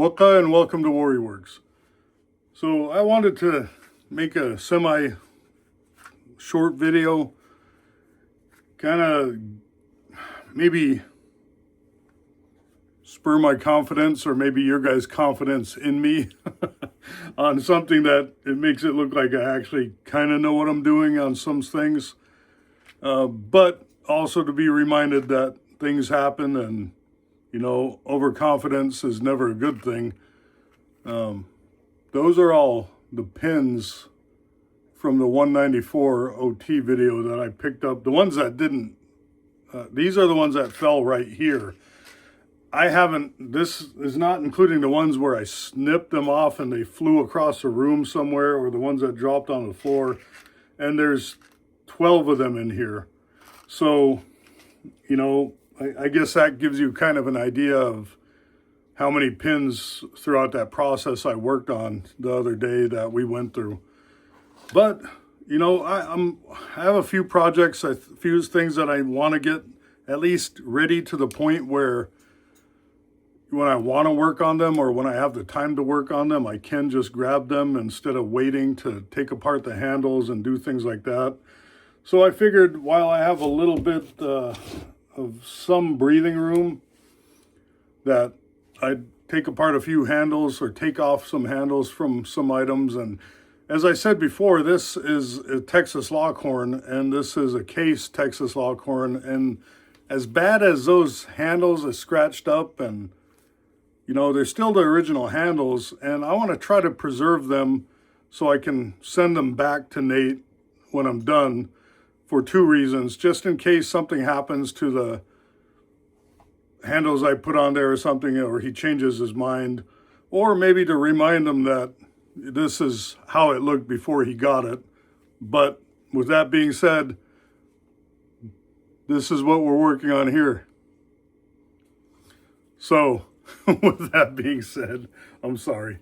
Waka and welcome to Works. So I wanted to make a semi-short video, kind of maybe spur my confidence or maybe your guys' confidence in me on something that it makes it look like I actually kind of know what I'm doing on some things. But also to be reminded that things happen and, overconfidence is never a good thing. Those are all the pins from the 194 OT video that I picked up. The ones that didn't, these are the ones that fell right here. This is not including the ones where I snipped them off and they flew across the room somewhere, or the ones that dropped on the floor. And there's 12 of them in here. So, I guess that gives you kind of an idea of how many pins throughout that process I worked on the other day that we went through. But, I have a few projects, a few things that I want to get at least ready to the point where when I want to work on them or when I have the time to work on them, I can just grab them instead of waiting to take apart the handles and do things like that. So I figured while I have a little bit of some breathing room, that I'd take apart a few handles or take off some handles from some items. And as I said before, this is a Texas Longhorn and this is a Case Texas Longhorn. And as bad as those handles are scratched up and, they're still the original handles, and I want to try to preserve them so I can send them back to Nate when I'm done for two reasons. Just in case something happens to the handles I put on there or something, or he changes his mind, or maybe to remind him that this is how it looked before he got it. But with that being said, this is what we're working on here. So, with that being said, I'm sorry.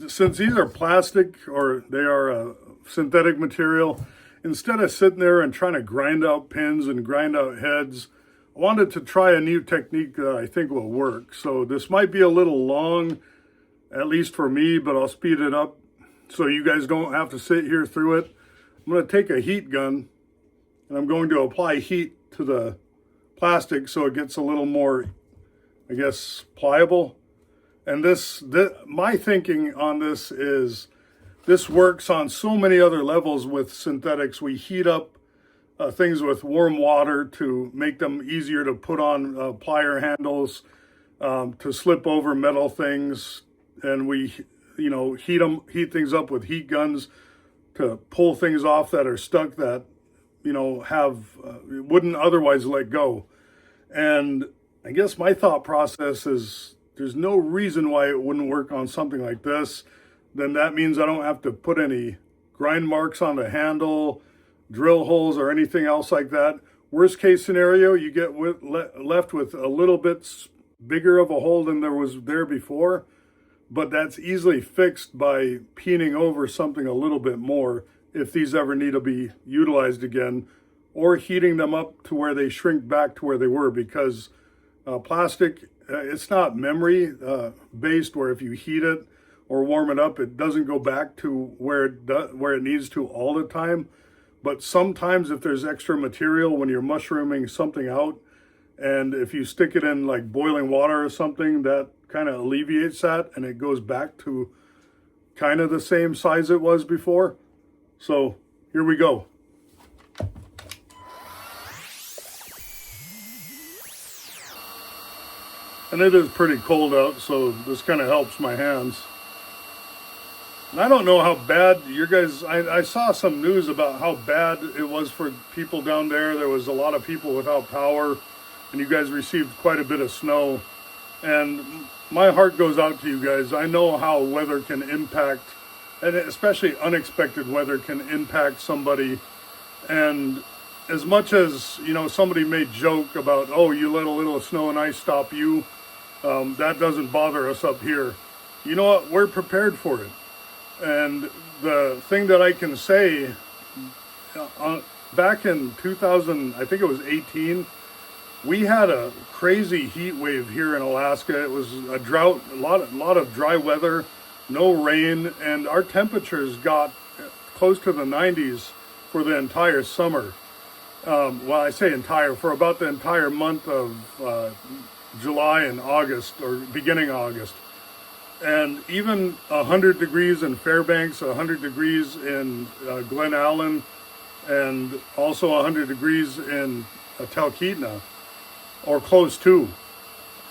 Since these are plastic or they are a synthetic material, instead of sitting there and trying to grind out pins and grind out heads, I wanted to try a new technique that I think will work. So this might be a little long, at least for me, but I'll speed it up so you guys don't have to sit here through it. I'm going to take a heat gun and I'm going to apply heat to the plastic so it gets a little more, I guess, pliable. And my thinking on this is this works on so many other levels with synthetics. We heat up things with warm water to make them easier to put on plier handles, to slip over metal things. And we, heat things up with heat guns to pull things off that are stuck that, wouldn't otherwise let go. And I guess my thought process is there's no reason why it wouldn't work on something like this. Then that means I don't have to put any grind marks on the handle, drill holes, or anything else like that. Worst case scenario, you get left with a little bit bigger of a hole than there was there before, but that's easily fixed by peening over something a little bit more if these ever need to be utilized again, or heating them up to where they shrink back to where they were, because plastic, it's not memory based where if you heat it or warm it up, it doesn't go back to where it needs to all the time. But sometimes if there's extra material when you're mushrooming something out, and if you stick it in like boiling water or something, that kind of alleviates that and it goes back to kind of the same size it was before. So here we go. And it is pretty cold out, so this kind of helps my hands. And I don't know how bad you guys, I saw some news about how bad it was for people down there. There was a lot of people without power, and you guys received quite a bit of snow. And my heart goes out to you guys. I know how weather can impact, and especially unexpected weather can impact somebody. And as much as, somebody may joke about, oh, you let a little snow and ice stop you, that doesn't bother us up here. You know what? We're prepared for it. And the thing that I can say, back in 2000, I think it was 18, We had a crazy heat wave here in Alaska. It was a drought, a lot of dry weather, no rain, and our temperatures got close to the 90s for the entire summer. Well, I say entire, for about the entire month of July and August, or beginning August. And even 100 degrees in Fairbanks, 100 degrees in Glen Allen, and also 100 degrees in Talkeetna, or close to.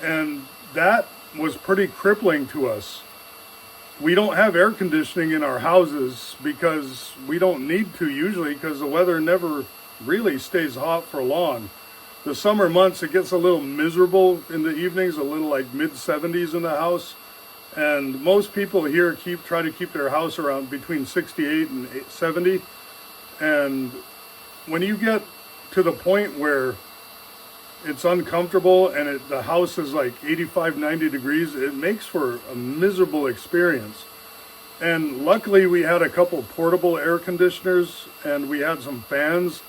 And that was pretty crippling to us. We don't have air conditioning in our houses because we don't need to usually, because the weather never really stays hot for long. The summer months, it gets a little miserable in the evenings, a little like mid 70s in the house. And most people here try to keep their house around between 68 and 70. And when you get to the point where it's uncomfortable and the house is like 85, 90 degrees, it makes for a miserable experience. And luckily we had a couple portable air conditioners and we had some fans,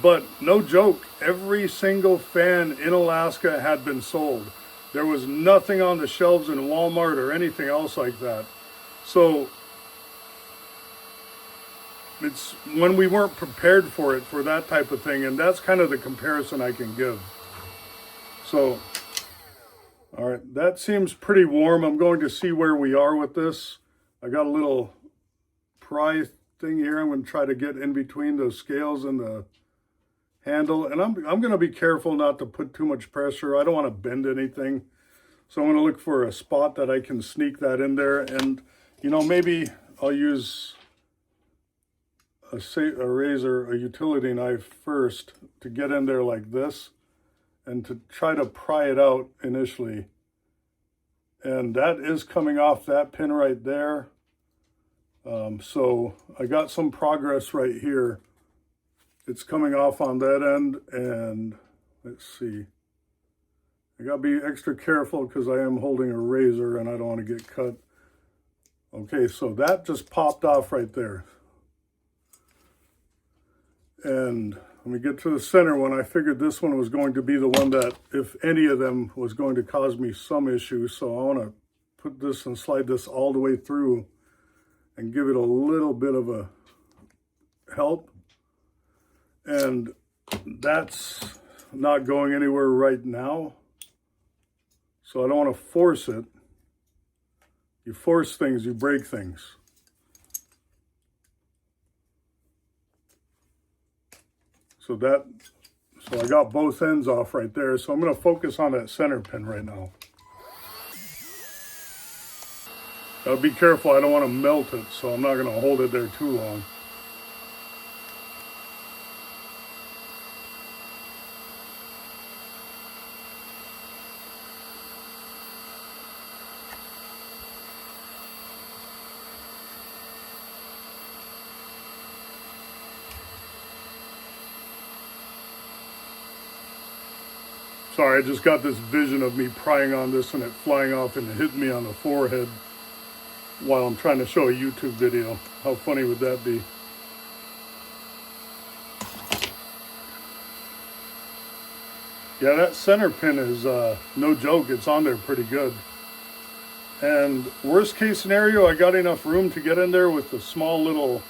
but no joke, every single fan in Alaska had been sold. There was nothing on the shelves in Walmart or anything else like that. So it's when we weren't prepared for it, for that type of thing, and that's kind of the comparison I can give. So, all right, that seems pretty warm. I'm going to see where we are with this. I got a little pry thing here. I'm going to try to get in between those scales and the handle, and I'm going to be careful not to put too much pressure. I don't want to bend anything, so I'm going to look for a spot that I can sneak that in there. And maybe I'll use a razor, a utility knife first to get in there like this and to try to pry it out initially. And that is coming off that pin right there. So I got some progress right here. It's coming off on that end, and let's see. I gotta be extra careful because I am holding a razor and I don't want to get cut. Okay, so that just popped off right there. And let me get to the center one. I figured this one was going to be the one that, if any of them, was going to cause me some issue. So I want to put this and slide this all the way through and give it a little bit of a help. And that's not going anywhere right now. So I don't want to force it. You force things, you break things. So I got both ends off right there. So I'm going to focus on that center pin right now. Gotta be careful, I don't want to melt it, so I'm not going to hold it there too long. Sorry, I just got this vision of me prying on this and it flying off and hitting me on the forehead while I'm trying to show a YouTube video. How funny would that be? Yeah, that center pin is no joke. It's on there pretty good. And worst case scenario, I got enough room to get in there with a small little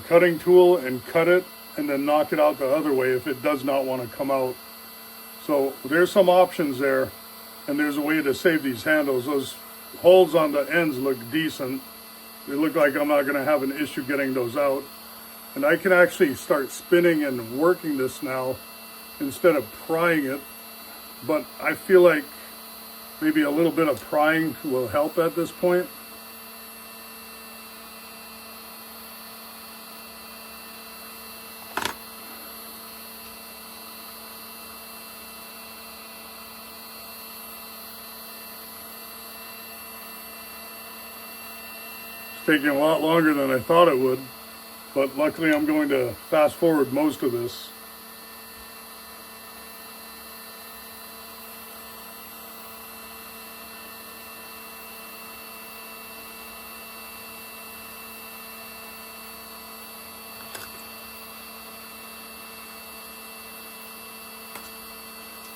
cutting tool and cut it and then knock it out the other way if it does not want to come out. So there's some options there, and there's a way to save these handles. Those holes on the ends look decent. They look like I'm not going to have an issue getting those out. And I can actually start spinning and working this now instead of prying it. But I feel like maybe a little bit of prying will help at this point. Taking a lot longer than I thought it would, but luckily I'm going to fast forward most of this.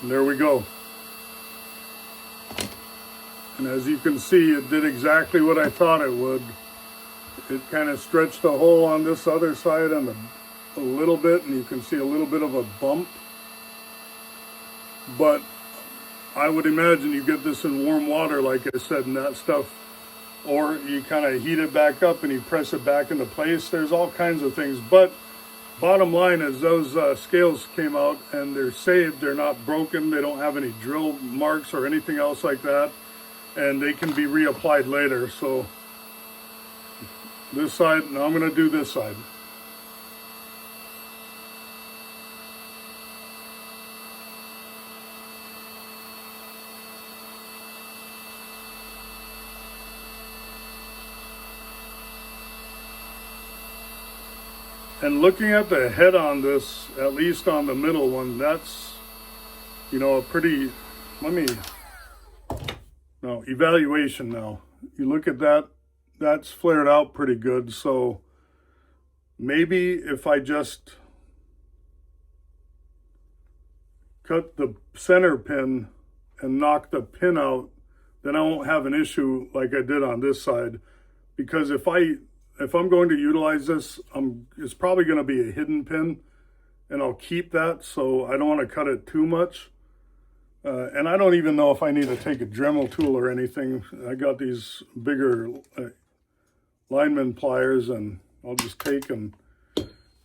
And there we go. And as you can see, it did exactly what I thought it would. It kind of stretched the hole on this other side and a little bit, and you can see a little bit of a bump. But I would imagine you get this in warm water, like I said, and that stuff, or you kind of heat it back up and you press it back into place. There's all kinds of things, but bottom line is those scales came out and they're saved. They're not broken. They don't have any drill marks or anything else like that, and they can be reapplied later. So this side, now I'm going to do this side. And looking at the head on this, at least on the middle one, that's, you know, a pretty, evaluation now. You look at that, that's flared out pretty good. So maybe if I just cut the center pin and knock the pin out, then I won't have an issue like I did on this side. Because if I'm going to utilize this, it's probably going to be a hidden pin, and I'll keep that, so I don't want to cut it too much. And I don't even know if I need to take a Dremel tool or anything. I got these bigger lineman pliers, and I'll just take and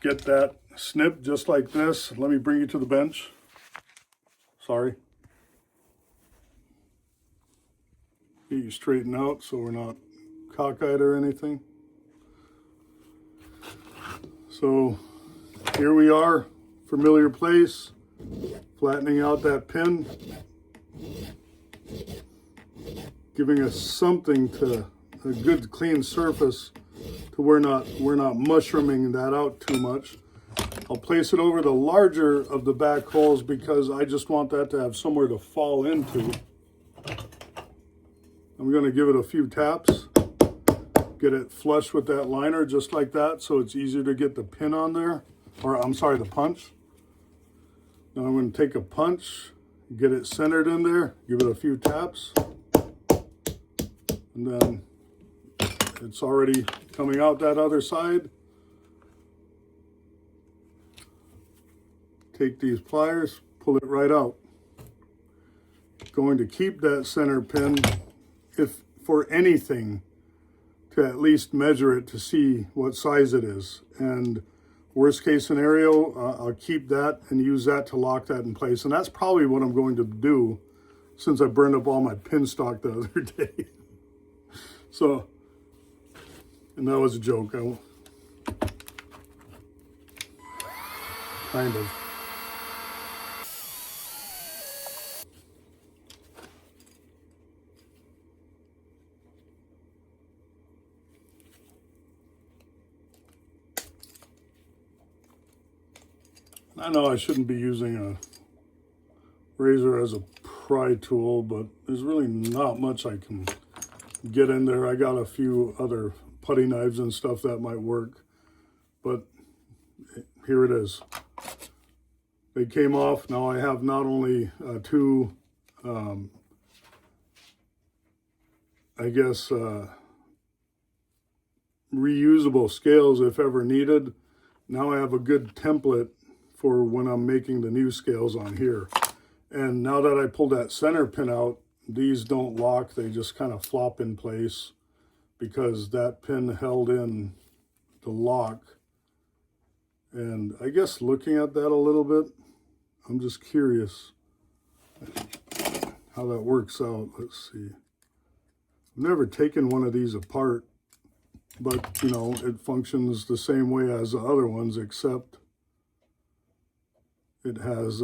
get that snip just like this. Let me bring you to the bench. Sorry. Get you straightened out so we're not cockeyed or anything. So here we are, familiar place, flattening out that pin, giving us something to a good clean surface to we're not mushrooming that out too much. I'll place it over the larger of the back holes because I just want that to have somewhere to fall into. I'm going to give it a few taps. Get it flush with that liner just like that, so it's easier to get the pin on there, or I'm sorry, the punch. Now I'm going to take a punch, get it centered in there, give it a few taps, and then it's already coming out that other side. Take these pliers, pull it right out. Going to keep that center pin, if for anything, to at least measure it to see what size it is. And worst case scenario, I'll keep that and use that to lock that in place. And that's probably what I'm going to do since I burned up all my pin stock the other day. So, and that was a joke. Kind of. I know I shouldn't be using a razor as a pry tool, but there's really not much I can get in there. I got a few other putty knives and stuff that might work, but here it is. They came off. Now I have not only two, reusable scales if ever needed. Now I have a good template for when I'm making the new scales on here. And now that I pulled that center pin out, these don't lock, they just kind of flop in place because that pin held in the lock. And I guess looking at that a little bit, I'm just curious how that works out. Let's see. I've never taken one of these apart, but you know, it functions the same way as the other ones, except it has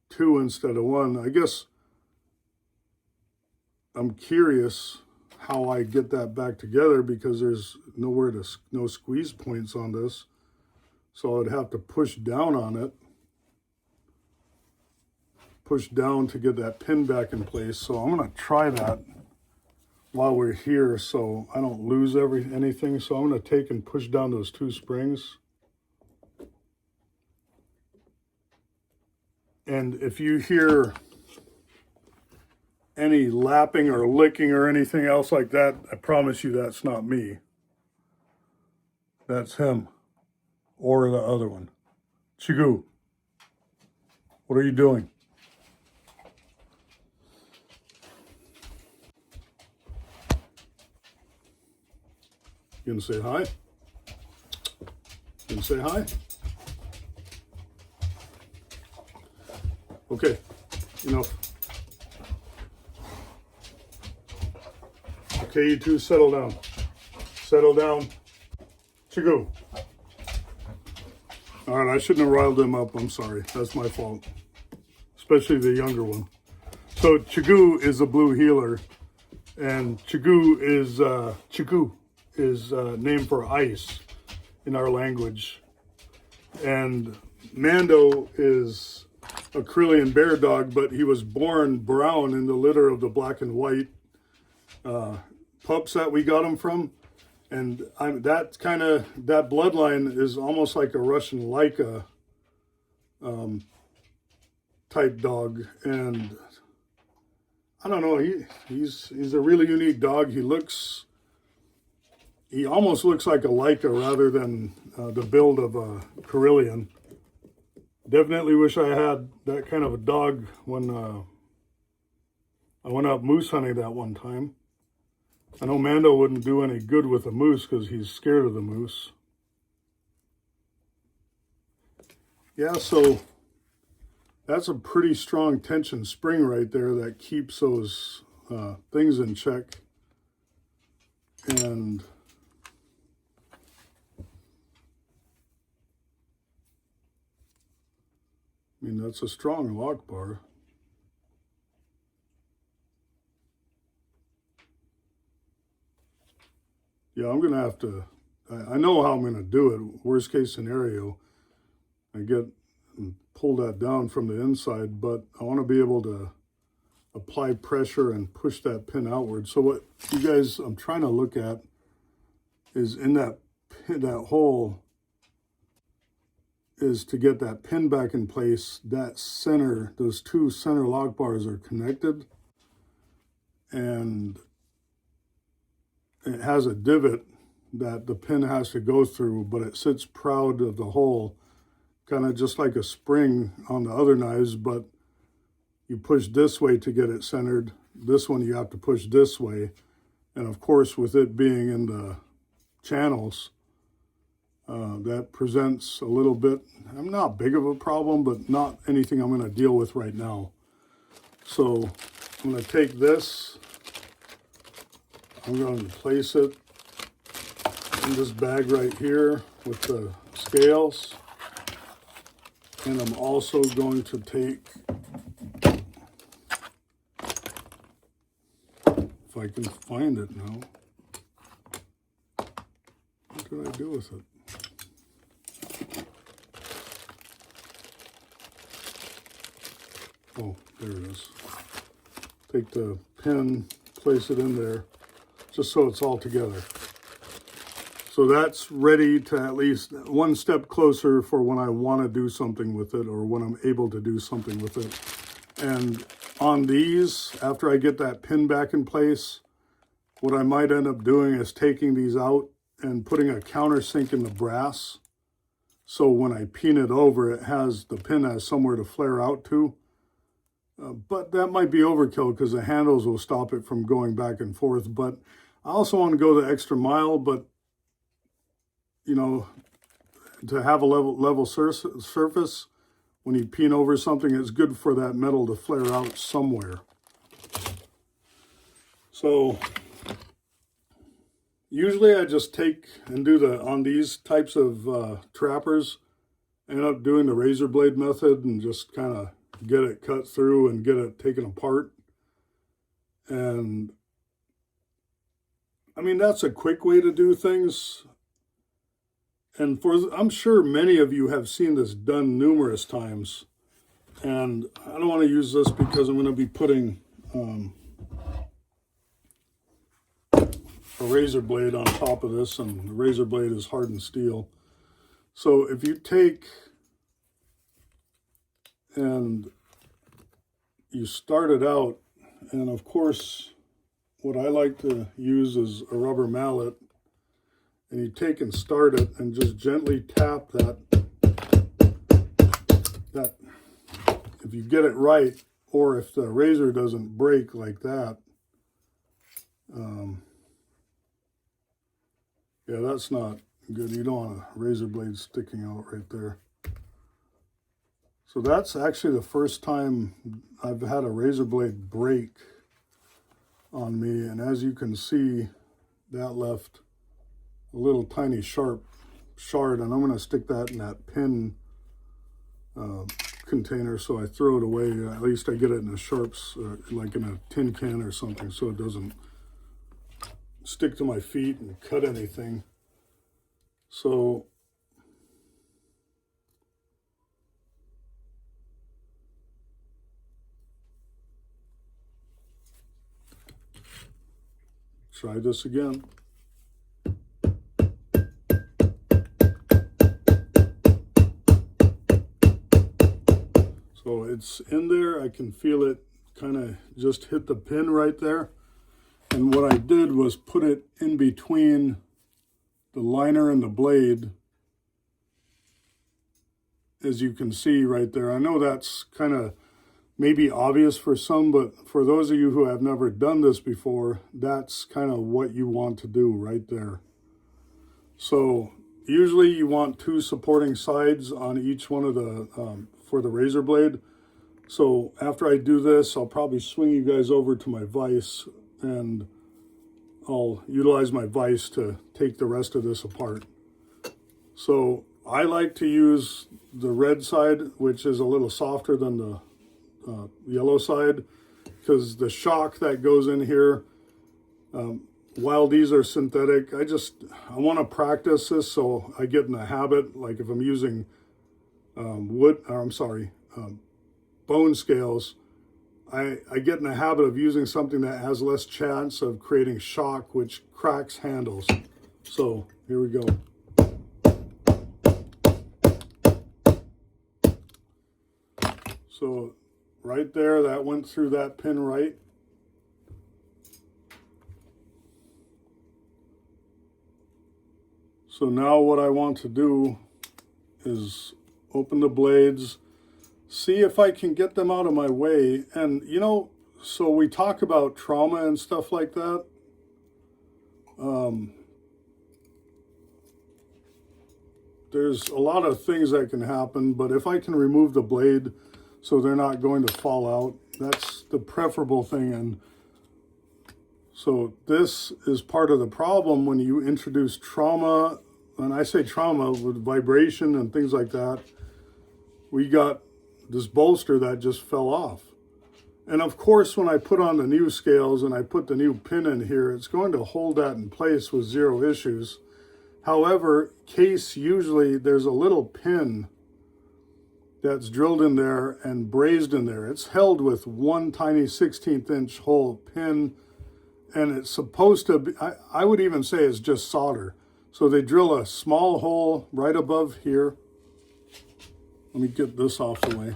two instead of one. I guess I'm curious how I get that back together because there's no squeeze points on this. So I'd have to push down on it. Push down to get that pin back in place. So I'm going to try that while we're here so I don't lose anything. So I'm going to take and push down those two springs. And if you hear any lapping or licking or anything else like that, I promise you that's not me. That's him or the other one. Chigoo, what are you doing? You gonna say hi? You gonna say hi? Okay, enough. Okay, you two settle down. Settle down. Chigoo. All right, I shouldn't have riled them up. I'm sorry. That's my fault. Especially the younger one. So Chigoo is a blue heeler, and Chigoo is named for ice in our language. And Mando is a Carillion bear dog, but he was born brown in the litter of the black and white pups that we got him from. And that bloodline is almost like a Russian Laika type dog. And I don't know, he's a really unique dog. He almost looks like a Laika rather than the build of a Carillion. Definitely wish I had that kind of a dog when I went out moose hunting that one time. I know Mando wouldn't do any good with a moose because he's scared of the moose. Yeah, so that's a pretty strong tension spring right there that keeps those things in check. And I mean, that's a strong lock bar. Yeah, I'm going to have to, I know how I'm going to do it. Worst case scenario, I get and pull that down from the inside, but I want to be able to apply pressure and push that pin outward. So what you guys, I'm trying to look at is in that pin, that hole, is to get that pin back in place. That center, those two center lock bars are connected, and it has a divot that the pin has to go through, but it sits proud of the hole, kind of just like a spring on the other knives, but you push this way to get it centered. This one you have to push this way. And of course, with it being in the channels, that presents a little bit, I'm not big of a problem, but not anything I'm going to deal with right now. So I'm going to take this, I'm going to place it in this bag right here with the scales. And I'm also going to take, if I can find it now, what did I do with it? Oh, there it is. Take the pin, place it in there, just so it's all together. So that's ready to at least one step closer for when I want to do something with it, or when I'm able to do something with it. And on these, after I get that pin back in place, what I might end up doing is taking these out and putting a countersink in the brass. So when I pin it over, the pin has somewhere to flare out to. But that might be overkill because the handles will stop it from going back and forth. But I also want to go the extra mile, but you know, to have a level surface, when you pin over something, it's good for that metal to flare out somewhere. So usually I just take and do on these types of trappers, I end up doing the razor blade method and just kind of get it cut through and get it taken apart. And I mean, that's a quick way to do things. And I'm sure many of you have seen this done numerous times. And I don't want to use this because I'm going to be putting a razor blade on top of this, and the razor blade is hardened steel. So if you take and you start it out, and of course what I like to use is a rubber mallet, and you take and start it and just gently tap that if you get it right, or if the razor doesn't break like that. Yeah, that's not good. You don't want a razor blade sticking out right there. So that's actually the first time I've had a razor blade break on me, and as you can see, that left a little tiny sharp shard, and I'm going to stick that in that pin container, so I throw it away. At least I get it in a sharps, like in a tin can or something, so it doesn't stick to my feet and cut anything. So try this again. So it's in there. I can feel it kind of just hit the pin right there. And what I did was put it in between the liner and the blade, as you can see right there. I know that's kind of maybe obvious for some, but for those of you who have never done this before, that's kind of what you want to do right there. So usually you want 2 supporting sides on each one of the, for the razor blade. So after I do this, I'll probably swing you guys over to my vise, and I'll utilize my vise to take the rest of this apart. So I like to use the red side, which is a little softer than the yellow side, because the shock that goes in here, while these are synthetic, I want to practice this so I get in the habit. Like if I'm using bone scales, I get in the habit of using something that has less chance of creating shock, which cracks handles. So here we go. So right there, that went through that pin right. So now what I want to do is open the blades, see if I can get them out of my way. And you know, so we talk about trauma and stuff like that. There's a lot of things that can happen, but if I can remove the blade so they're not going to fall out, that's the preferable thing. And so this is part of the problem when you introduce trauma. And I say trauma with vibration and things like that. We got this bolster that just fell off. And of course, when I put on the new scales and I put the new pin in here, it's going to hold that in place with 0 issues. However, Case, usually there's a little pin that's drilled in there and brazed in there. It's held with one tiny 16th inch hole pin, and it's supposed to be, I would even say it's just solder. So they drill a small hole right above here. Let me get this off the way.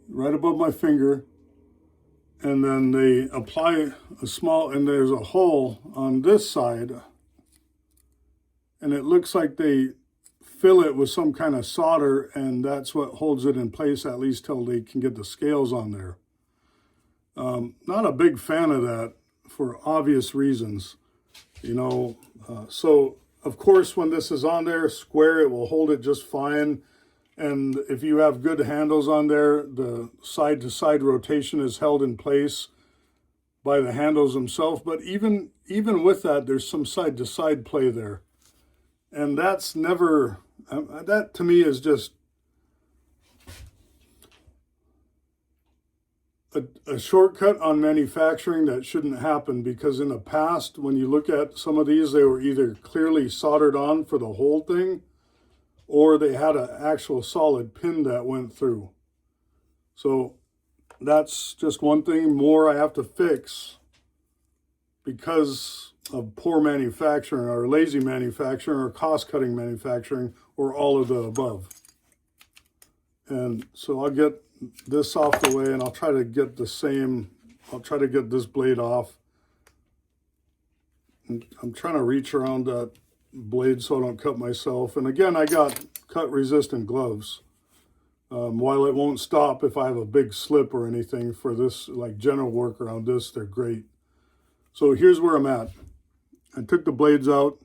Right above my finger. And then they apply a small, and there's a hole on this side. And it looks like they fill it with some kind of solder, and that's what holds it in place, at least till they can get the scales on there. Not a big fan of that for obvious reasons. You know, so of course when this is on there square, it will hold it just fine. And if you have good handles on there, the side to side rotation is held in place by the handles themselves. But even with that, there's some side to side play there. And that's never, that to me is just a shortcut on manufacturing that shouldn't happen, because in the past, when you look at some of these, they were either clearly soldered on for the whole thing, or they had an actual solid pin that went through. So that's just one thing more I have to fix because of poor manufacturing, or lazy manufacturing, or cost-cutting manufacturing, or all of the above. And so I'll get this off the way, and I'll try to get the same, I'll try to get this blade off. I'm trying to reach around that blade so I don't cut myself. And again, I got cut resistant gloves. While it won't stop if I have a big slip or anything for this, like general work around this, they're great. So here's where I'm at. I took the blades out.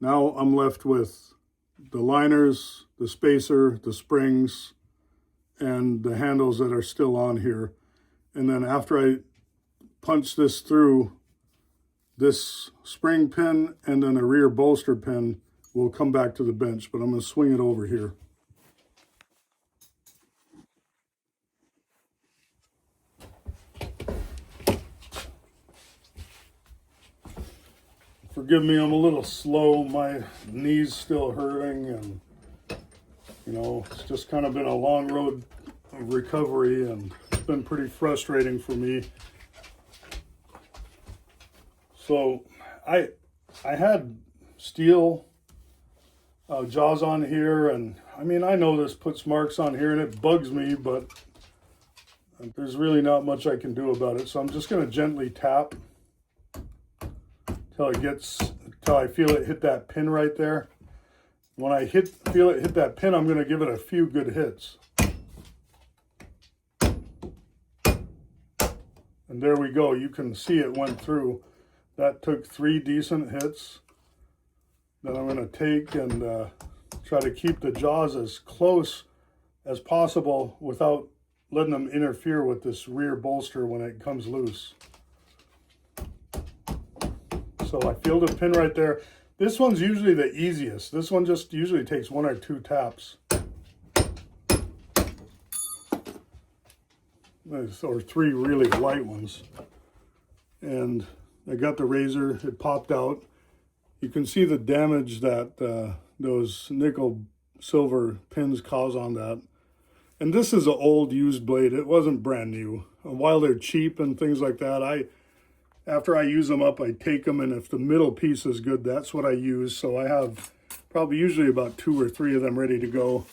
Now I'm left with the liners, the spacer, the springs, and the handles that are still on here. And then after I punch this through, this spring pin and then a rear bolster pin will come back to the bench, but I'm going to swing it over here. Forgive me, I'm a little slow. My knee's still hurting, and you know, it's just kind of been a long road of recovery, and it's been pretty frustrating for me. So I had steel jaws on here, and I mean, I know this puts marks on here and it bugs me, but there's really not much I can do about it. So I'm just going to gently tap till I feel it hit that pin right there. When I feel it hit that pin, I'm going to give it a few good hits. And there we go. You can see it went through. That took 3 decent hits. Then I'm going to take and try to keep the jaws as close as possible without letting them interfere with this rear bolster when it comes loose. So I feel the pin right there. This one's usually the easiest. This one just usually takes 1 or 2 taps. Or 3 really light ones. And I got the razor, it popped out. You can see the damage that those nickel silver pins cause on that. And this is an old used blade. It wasn't brand new. And while they're cheap and things like that, after I use them up, I take them, and if the middle piece is good, that's what I use. So I have probably usually about 2 or 3 of them ready to go.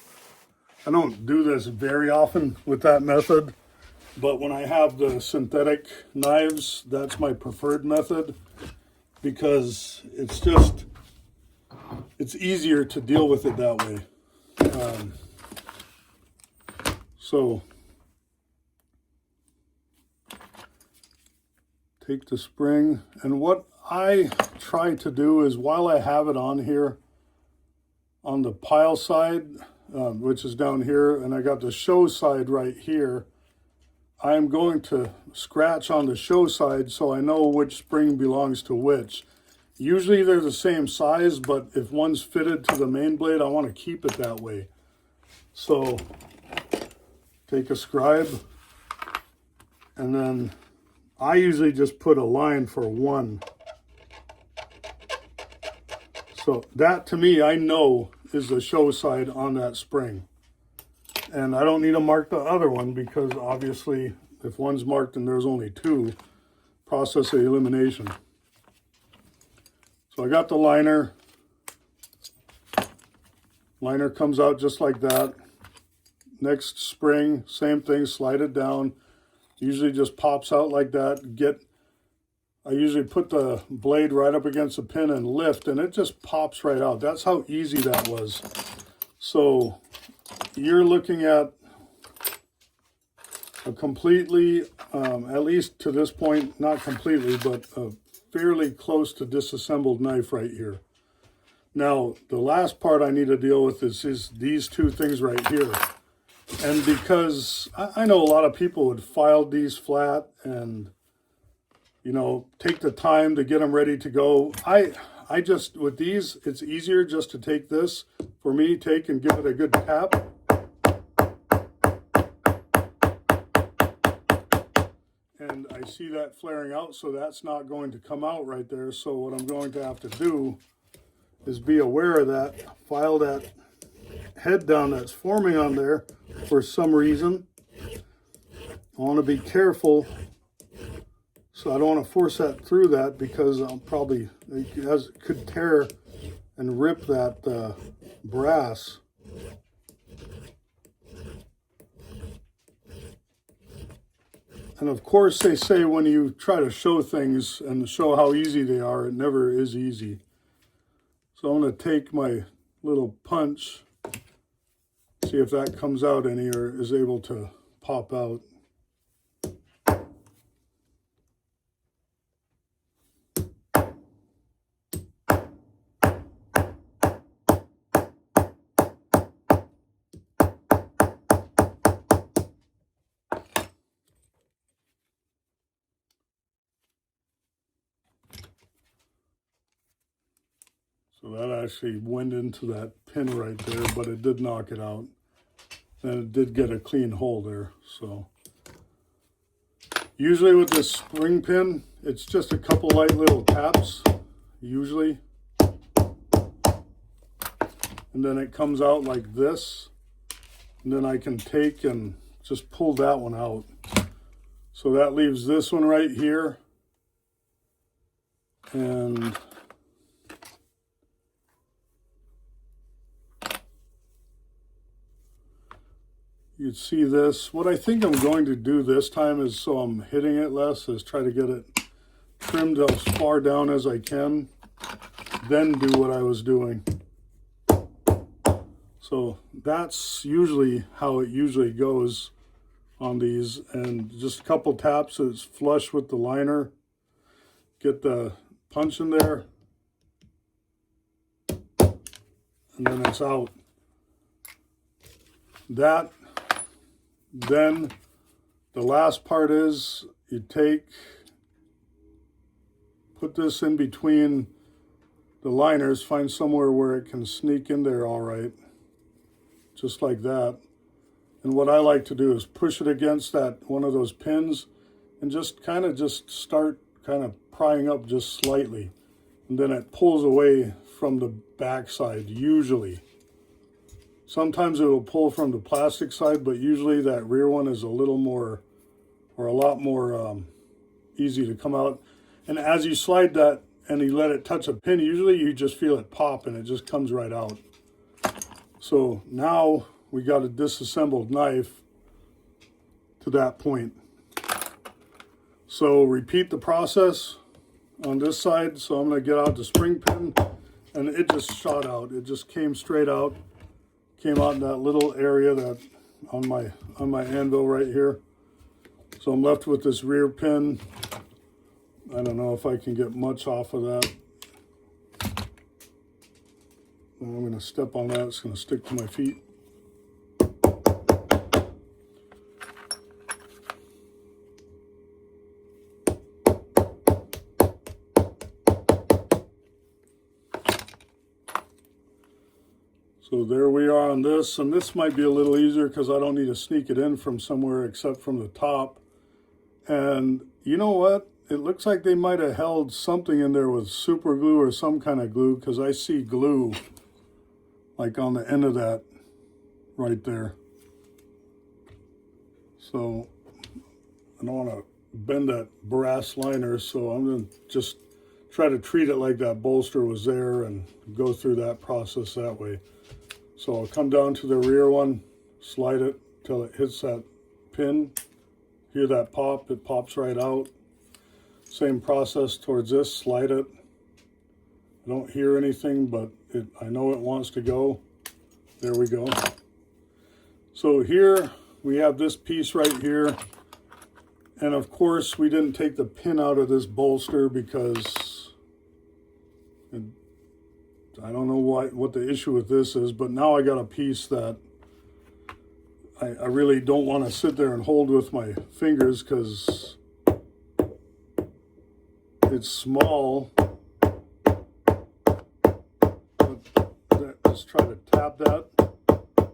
I don't do this very often with that method, but when I have the synthetic knives, that's my preferred method because it's easier to deal with it that way. So take the spring, and what I try to do is while I have it on here on the pile side, which is down here, and I got the show side right here, I'm going to scratch on the show side so I know which spring belongs to which. Usually they're the same size, but if one's fitted to the main blade, I want to keep it that way. So take a scribe, and then I usually just put a line for 1. So that, to me, I know is the show side on that spring. And I don't need to mark the other one because obviously if one's marked and there's only 2, process of elimination. So I got the liner. Liner comes out just like that. Next spring, same thing, slide it down. Usually just pops out like that. I usually put the blade right up against the pin and lift, and it just pops right out. That's how easy that was. So you're looking at a completely, at least to this point, not completely, but a fairly close to disassembled knife right here. Now, the last part I need to deal with is these 2 things right here. And because I know a lot of people would file these flat and, you know, take the time to get them ready to go. I just, with these, it's easier just to take this, for me, take and give it a good tap. And I see that flaring out, so that's not going to come out right there. So what I'm going to have to do is be aware of that, file that head down that's forming on there for some reason. I want to be careful so I don't want to force that through that because it could tear and rip that brass. And of course they say when you try to show things and show how easy they are, it never is easy. So I'm going to take my little punch, see if that comes out any or is able to pop out. So that actually went into that pin right there, but it did knock it out. And it did get a clean hole there. So usually with this spring pin, it's just a couple light little taps, usually. And then it comes out like this. And then I can take and just pull that one out. So that leaves this one right here. And you'd see this. What I think I'm going to do this time is, so I'm hitting it less, is try to get it trimmed as far down as I can, then do what I was doing. So that's usually how it usually goes on these, and just a couple taps so it's flush with the liner. Get the punch in there, and then it's out. That, then the last part is you put this in between the liners, find somewhere where it can sneak in there all right, just like that. And what I like to do is push it against that one of those pins and just start kind of prying up just slightly. And then it pulls away from the back side, usually. Sometimes it will pull from the plastic side, but usually that rear one is a little more, or a lot more easy to come out. And as you slide that and you let it touch a pin, usually you just feel it pop and it just comes right out. So now we got a disassembled knife to that point. So repeat the process on this side. So I'm going to get out the spring pin, and it just shot out. It just came straight out. Came out in that little area that on my anvil right here. So I'm left with this rear pin. I don't know if I can get much off of that. I'm going to step on that. It's going to stick to my feet. So there we are on this, and this might be a little easier because I don't need to sneak it in from somewhere except from the top. And you know what? It looks like they might have held something in there with super glue or some kind of glue, because I see glue like on the end of that right there. So I don't want to bend that brass liner, so I'm going to just try to treat it like that bolster was there and go through that process that way. So I'll come down to the rear one, slide it till it hits that pin. Hear that pop, it pops right out. Same process towards this, slide it. I don't hear anything, but I know it wants to go. There we go. So here we have this piece right here. And of course we didn't take the pin out of this bolster because I don't know what the issue with this is, but now I got a piece that I really don't want to sit there and hold with my fingers because it's small. But let's try to tap that.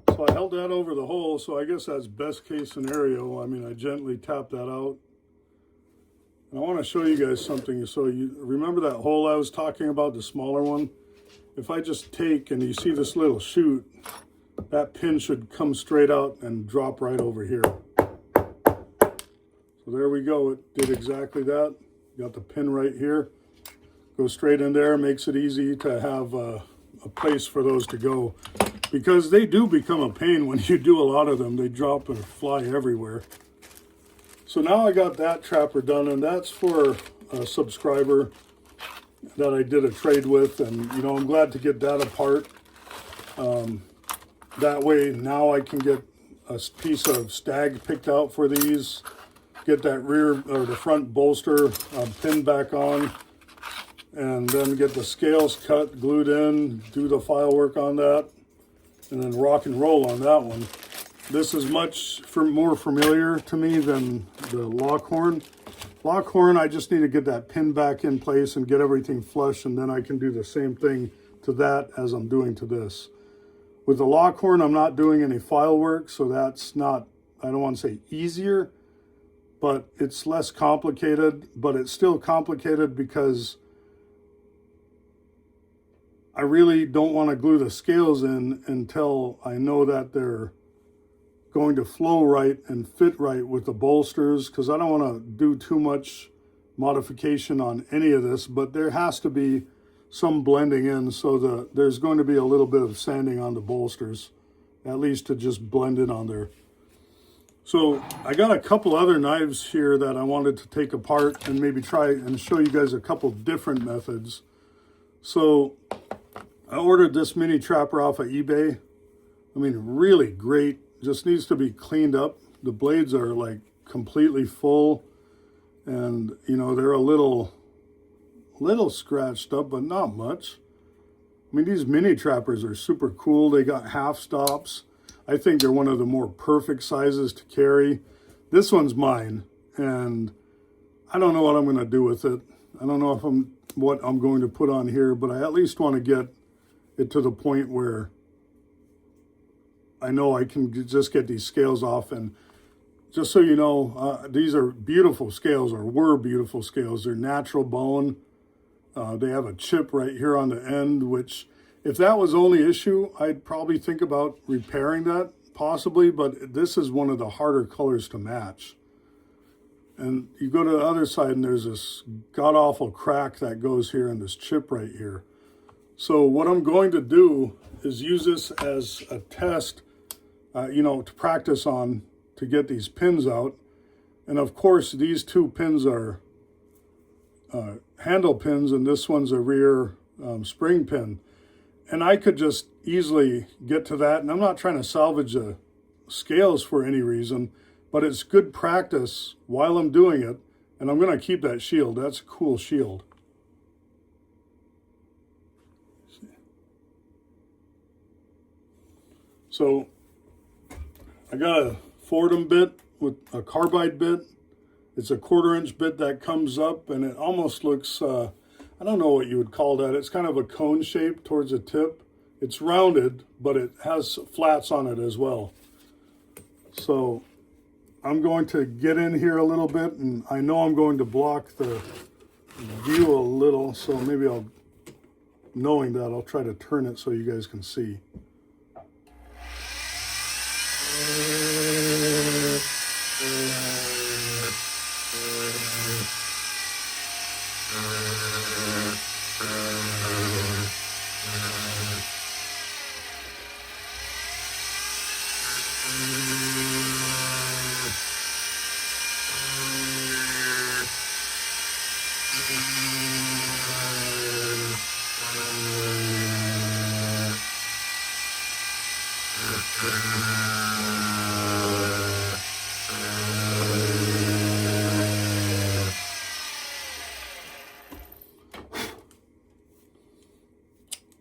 So I held that over the hole, so I guess that's best case scenario. I mean, I gently tap that out. And I want to show you guys something. So you remember that hole I was talking about, the smaller one? If I just take and you see this little chute, that pin should come straight out and drop right over here. So there we go. It did exactly that. Got the pin right here. Go straight in there. Makes it easy to have a place for those to go. Because they do become a pain when you do a lot of them. They drop and fly everywhere. So now I got that trapper done, and that's for a subscriber that I did a trade with, and you know, I'm glad to get that apart. That way now I can get a piece of stag picked out for these, get that rear or the front bolster pinned back on, and then get the scales cut, glued in, do the file work on that, and then rock and roll on that one. This is much more familiar to me than the Longhorn. Longhorn, I just need to get that pin back in place and get everything flush, and then I can do the same thing to that as I'm doing to this. With the Longhorn, I'm not doing any file work, so that's not, I don't want to say easier, but it's less complicated, but it's still complicated because I really don't want to glue the scales in until I know that they're going to flow right and fit right with the bolsters, because I don't want to do too much modification on any of this, but there has to be some blending in, so there's going to be a little bit of sanding on the bolsters, at least to just blend it on there. So I got a couple other knives here that I wanted to take apart and maybe try and show you guys a couple different methods. So I ordered this mini trapper off of eBay. I mean, really great, just needs to be cleaned up. The blades are like completely full, and you know, they're a little scratched up, but not much. I mean, these mini trappers are super cool. They got half stops. I think they're one of the more perfect sizes to carry. This one's mine, and I don't know what I'm going to do with it. I don't know what I'm going to put on here, but I at least want to get it to the point where I know I can just get these scales off. And just so you know, these are beautiful scales, or were beautiful scales. They're natural bone. They have a chip right here on the end, which if that was the only issue, I'd probably think about repairing that possibly, but this is one of the harder colors to match. And you go to the other side and there's this god-awful crack that goes here and this chip right here. So what I'm going to do is use this as a test, you know, to practice on to get these pins out. And of course, these two pins are handle pins, and this one's a rear spring pin. And I could just easily get to that, and I'm not trying to salvage the scales for any reason, but it's good practice while I'm doing it, and I'm going to keep that shield. That's a cool shield. So I got a Fordham bit with a carbide bit. It's a 1/4 inch bit that comes up, and it almost looks, I don't know what you would call that. It's kind of a cone shape towards the tip. It's rounded, but it has flats on it as well. So I'm going to get in here a little bit, and I know I'm going to block the view a little, so maybe knowing that, I'll try to turn it so you guys can see.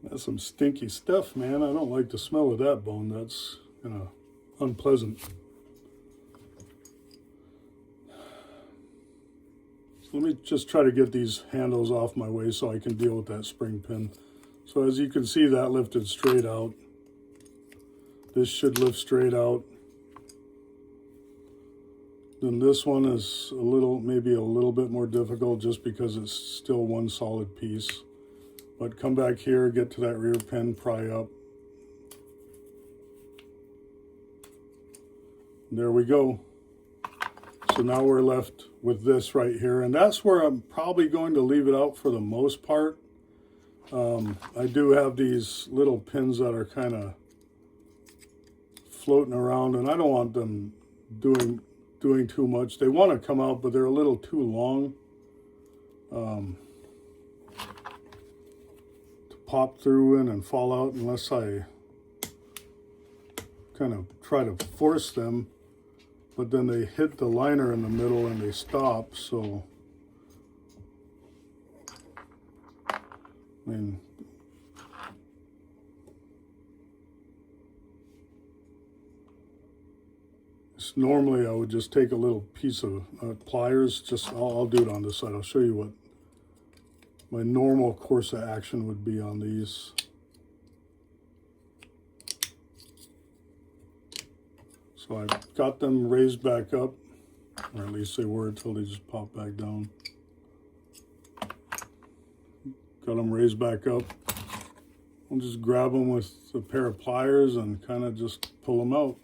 That's some stinky stuff, man. I don't like the smell of that bone. That's, you know, unpleasant. So let me just try to get these handles off my way so I can deal with that spring pin. So as you can see, that lifted straight out. This should lift straight out. Then this one is maybe a little bit more difficult just because it's still one solid piece. But come back here, get to that rear pin, pry up. There we go. So now we're left with this right here, and that's where I'm probably going to leave it out for the most part. I do have these little pins that are kind of floating around, and I don't want them doing doing too much. They want to come out, but they're a little too long to pop through in and fall out unless I kind of try to force them. But then they hit the liner in the middle and they stop, so I mean, normally I would just take a little piece of pliers, just I'll do it on this side. I'll show you what my normal course of action would be on these. So I got them raised back up, or at least they were until they just popped back down. Got them raised back up. I'll just grab them with a pair of pliers and kind of just pull them out.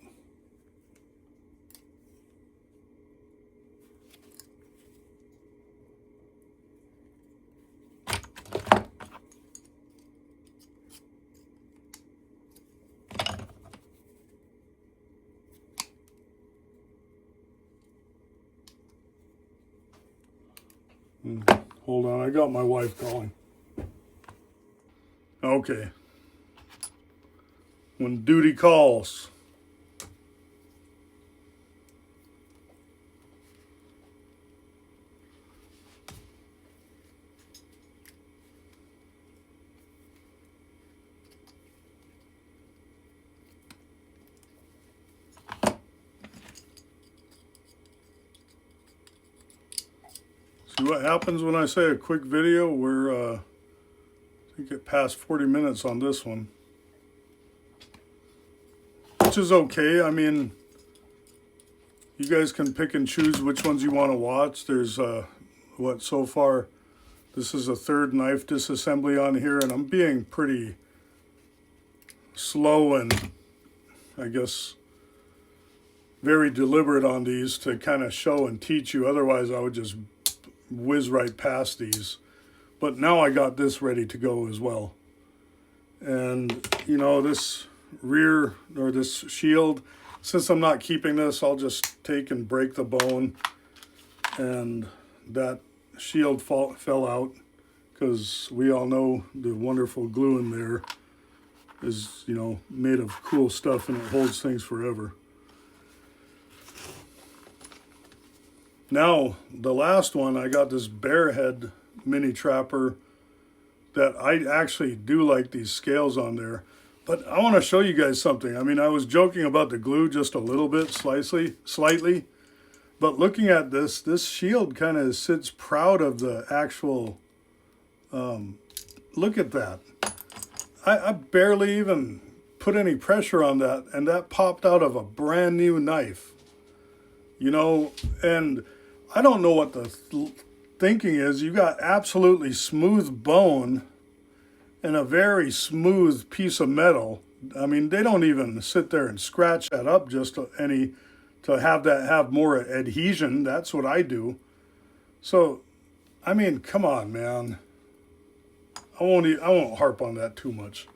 Hold on, I got my wife calling. Okay. When duty calls. See what happens when I say a quick video? We're, I think it passed 40 minutes on this one. Which is okay. I mean, you guys can pick and choose which ones you want to watch. There's, what, so far, this is a third knife disassembly on here, and I'm being pretty slow and, I guess, very deliberate on these to kind of show and teach you. Otherwise, I would just whiz right past these. But now I got this ready to go as well. And, you know, this rear, or this shield, since I'm not keeping this, I'll just take and break the bone. And that shield fell out, because we all know the wonderful glue in there is, you know, made of cool stuff, and it holds things forever. Now, the last one, I got this Barehead mini trapper that I actually do like these scales on there. But I want to show you guys something. I mean, I was joking about the glue just a little bit, slightly. But looking at this shield kind of sits proud of the actual, look at that. I barely even put any pressure on that, and that popped out of a brand new knife. You know, and I don't know what the thinking is. You got absolutely smooth bone and a very smooth piece of metal. I mean, they don't even sit there and scratch that up just to have more adhesion. That's what I do. So, I mean, come on, man. I won't harp on that too much.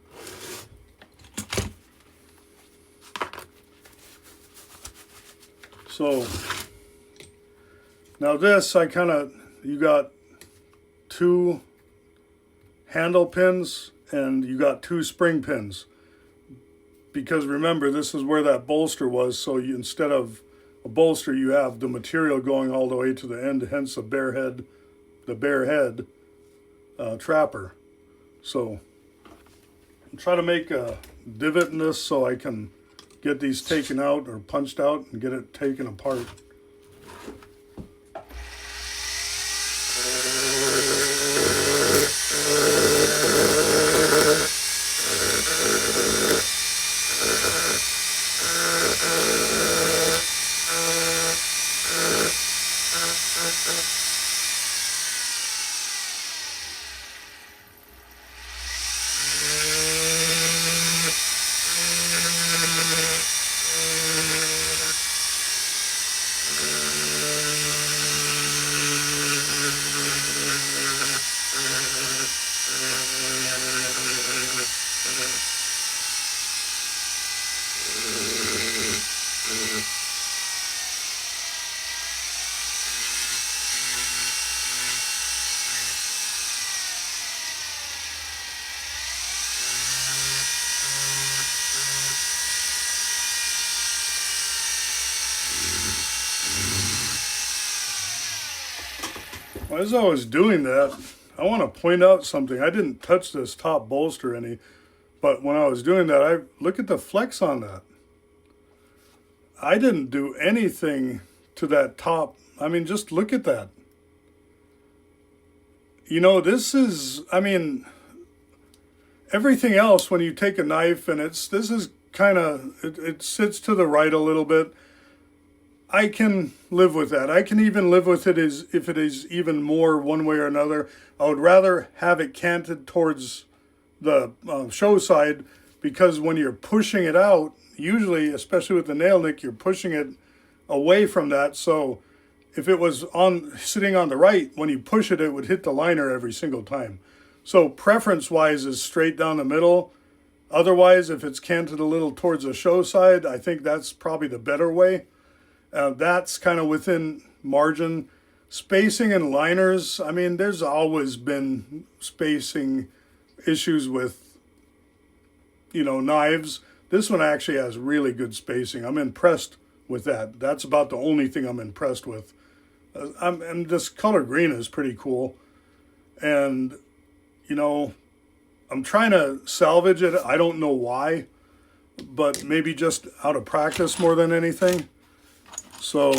So now this, you got 2 handle pins and you got 2 spring pins. Because remember, this is where that bolster was, so instead of a bolster, you have the material going all the way to the end, hence the Barehead Trapper. So I'll try to make a divot in this so I can get these taken out or punched out and get it taken apart. As I was doing that, I want to point out something. I didn't touch this top bolster any, but when I was doing that, look at the flex on that. I didn't do anything to that top. I mean, just look at that. You know, this is, I mean, everything else, when you take a knife and this is kind of, it sits to the right a little bit. I can live with that. I can even live with it as if it is even more one way or another. I would rather have it canted towards the show side, because when you're pushing it out, usually, especially with the nail nick, you're pushing it away from that. So if it was sitting on the right, when you push it, it would hit the liner every single time. So preference-wise is straight down the middle. Otherwise, if it's canted a little towards the show side, I think that's probably the better way. That's kind of within margin. Spacing and liners, I mean, there's always been spacing issues with, you know, knives. This one actually has really good spacing. I'm impressed with that. That's about the only thing I'm impressed with. And this color green is pretty cool. And, you know, I'm trying to salvage it. I don't know why, but maybe just out of practice more than anything. So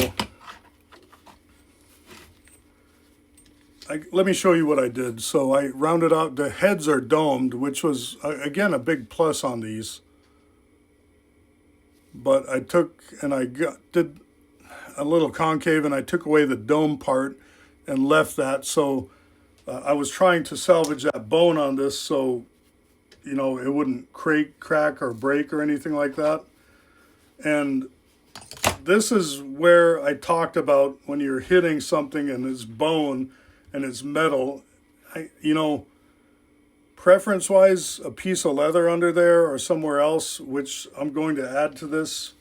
let me show you what I did. So I rounded out, the heads are domed, which was, again, a big plus on these. But I took and did a little concave, and I took away the dome part and left that. So I was trying to salvage that bone on this so, you know, it wouldn't crack or break or anything like that. And this is where I talked about when you're hitting something and it's bone and it's metal, you know, preference-wise, a piece of leather under there or somewhere else, which I'm going to add to this,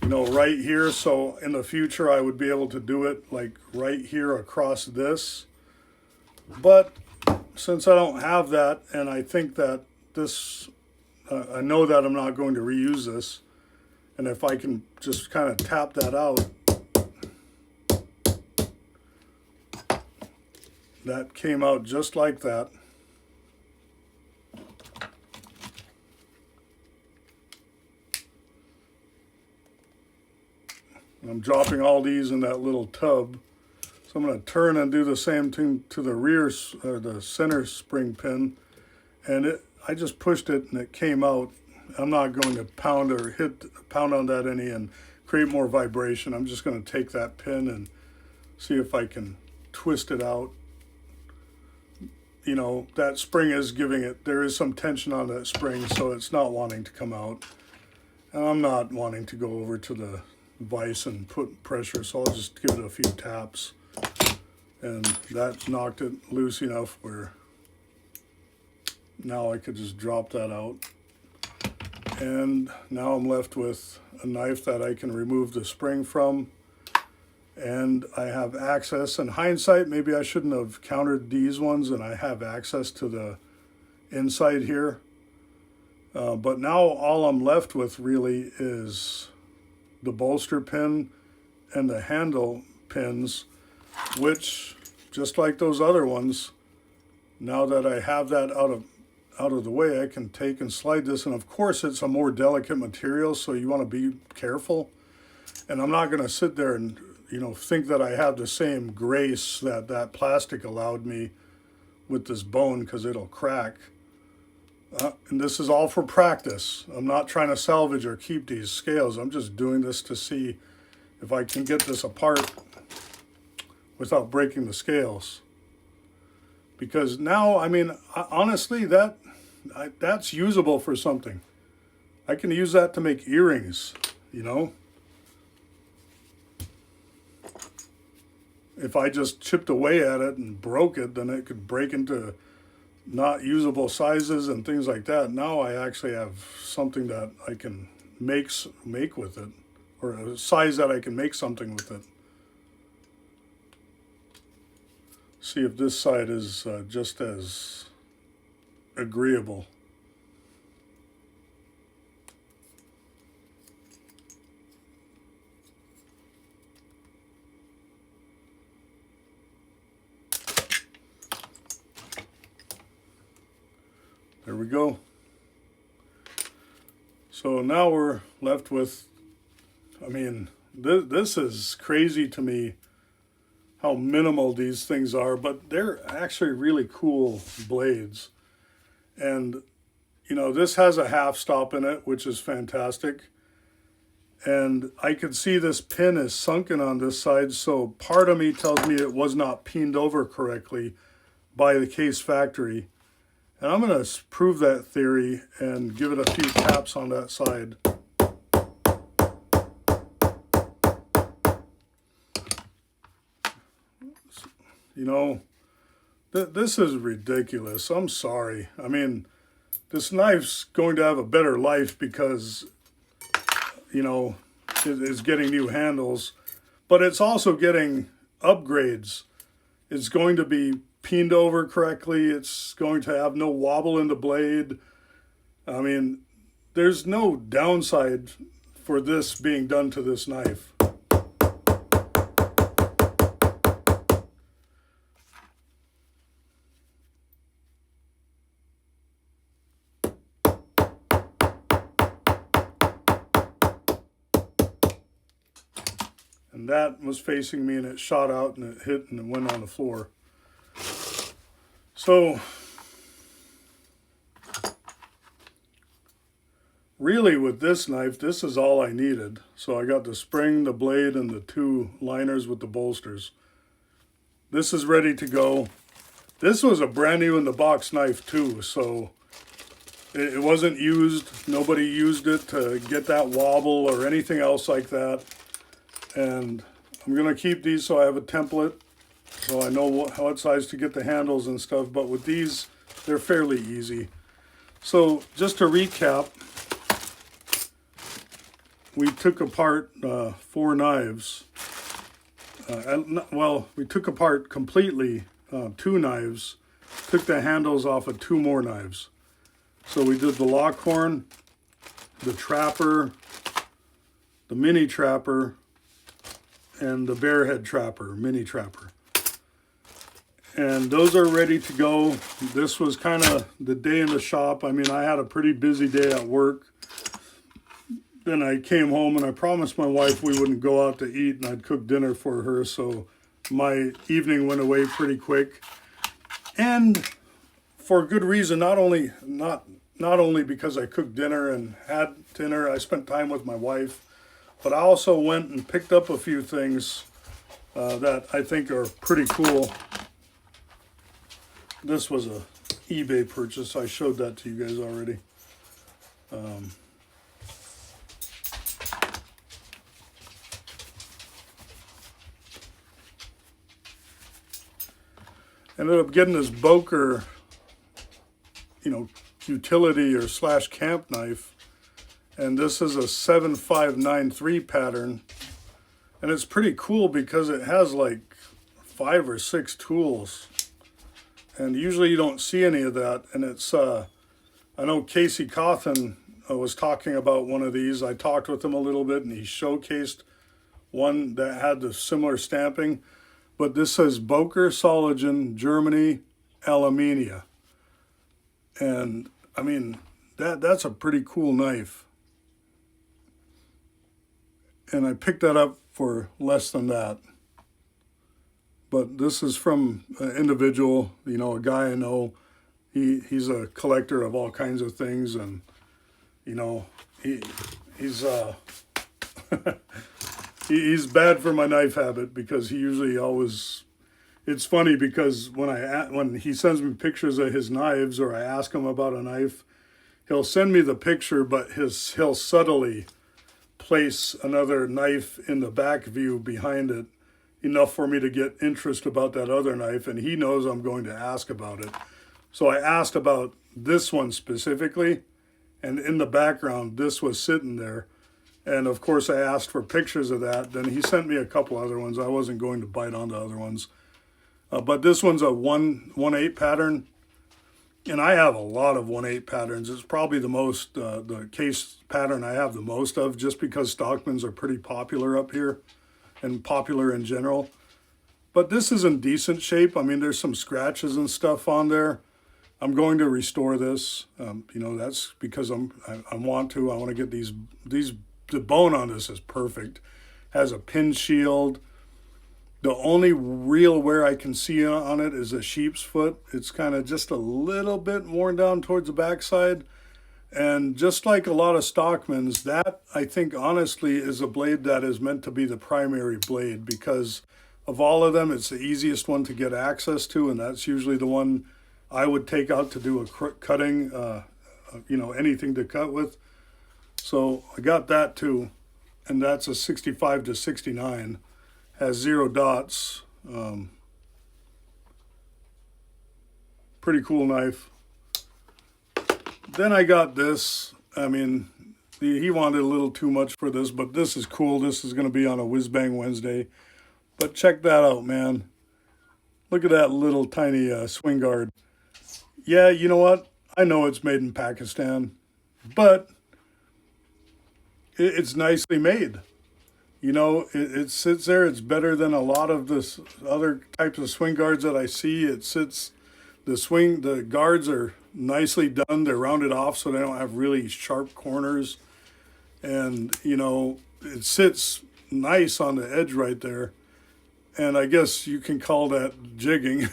you know, right here. So in the future, I would be able to do it like right here across this. But since I don't have that, and I think that this, I know that I'm not going to reuse this, and if I can just kind of tap that out, that came out just like that. I'm dropping all these in that little tub. So I'm going to turn and do the same thing to the rear, the center spring pin. And I just pushed it and it came out. I'm not going to pound on that any and create more vibration. I'm just going to take that pin and see if I can twist it out. You know, that spring is there is some tension on that spring, so it's not wanting to come out. And I'm not wanting to go over to the vise and put pressure, so I'll just give it a few taps. And that knocked it loose enough where now I could just drop that out. And now I'm left with a knife that I can remove the spring from. And I have access. In hindsight, maybe I shouldn't have countered these ones, and I have access to the inside here. But now all I'm left with really is the bolster pin and the handle pins, which, just like those other ones, now that I have that out of the way, I can take and slide this. And of course, it's a more delicate material, so you want to be careful. And I'm not going to sit there and, you know, think that I have the same grace that plastic allowed me with this bone, because it'll crack. And this is all for practice. I'm not trying to salvage or keep these scales. I'm just doing this to see if I can get this apart without breaking the scales. Because now, I mean, honestly, that's usable for something. I can use that to make earrings, you know. If I just chipped away at it and broke it, then it could break into not usable sizes and things like that. Now I actually have something that I can make with it, or a size that I can make something with it. See if this side is just as agreeable. There we go. So now we're left with, I mean, this is crazy to me how minimal these things are, but they're actually really cool blades. And, you know, this has a half stop in it, which is fantastic. And I could see this pin is sunken on this side, so part of me tells me it was not pinned over correctly by the Case factory. And I'm going to prove that theory and give it a few taps on that side. You know, this is ridiculous. I'm sorry. I mean, this knife's going to have a better life because, you know, it's getting new handles, but it's also getting upgrades. It's going to be pinned over correctly. It's going to have no wobble in the blade. I mean, there's no downside for this being done to this knife. And that was facing me and it shot out and it hit and it went on the floor. So really with this knife, this is all I needed. So I got the spring, the blade, and the 2 liners with the bolsters. This is ready to go. This was a brand new in the box knife too, so it wasn't used. Nobody used it to get that wobble or anything else like that. And I'm going to keep these so I have a template, so I know what size to get the handles and stuff. But with these, they're fairly easy. So just to recap, we took apart 4 knives. Well, we took apart completely 2 knives, took the handles off of 2 more knives. So we did the Longhorn, the Trapper, the Mini Trapper, and the Barehead Trapper, Mini Trapper. And those are ready to go. This was kind of the day in the shop. I mean, I had a pretty busy day at work. Then I came home and I promised my wife we wouldn't go out to eat and I'd cook dinner for her. So my evening went away pretty quick. And for good reason, not only because I cooked dinner and had dinner, I spent time with my wife. But I also went and picked up a few things that I think are pretty cool. This was a eBay purchase. I showed that to you guys already. Ended up getting this Boker, you know, utility or / camp knife. And this is a 7593 pattern. And it's pretty cool because it has like 5 or 6 tools. And usually you don't see any of that. And it's, I know Casey Cawthon was talking about one of these. I talked with him a little bit and he showcased one that had the similar stamping. But this says Boker, Soligen, Germany, Alumina. And I mean, that's a pretty cool knife. And I picked that up for less than that. But this is from an individual, you know, a guy I know. He's a collector of all kinds of things, and you know, he's he's bad for my knife habit because he usually always. It's funny because when he sends me pictures of his knives or I ask him about a knife, he'll send me the picture, but he'll subtly place another knife in the back view behind it, enough for me to get interest about that other knife, and he knows I'm going to ask about it. So I asked about this one specifically, and in the background, this was sitting there. And of course, I asked for pictures of that. Then he sent me a couple other ones. I wasn't going to bite on the other ones. But this one's a 1/8 pattern. And I have a lot of 1/8 patterns. It's probably the most, the Case pattern I have the most of, just because Stockmans are pretty popular up here and popular in general. But this is in decent shape. I mean, there's some scratches and stuff on there. I'm going to restore this. You know, that's because I want to. I want to get the bone on this is perfect. Has a pin shield. The only real wear I can see on it is a sheep's foot. It's kind of just a little bit worn down towards the backside. And just like a lot of Stockmans, that I think honestly is a blade that is meant to be the primary blade, because of all of them, it's the easiest one to get access to, and that's usually the one I would take out to do a cutting, you know, anything to cut with. So I got that too, and that's a 65 to 69. Has 0 dots. Pretty cool knife. Then I got this. I mean, he wanted a little too much for this, but this is cool. This is going to be on a Whiz Bang Wednesday. But check that out, man. Look at that little tiny swing guard. Yeah, you know what? I know it's made in Pakistan, but it's nicely made. You know, it sits there. It's better than a lot of this other types of swing guards that I see. It sits, the guards are nicely done. They're rounded off so they don't have really sharp corners. And, you know, it sits nice on the edge right there. And I guess you can call that jigging.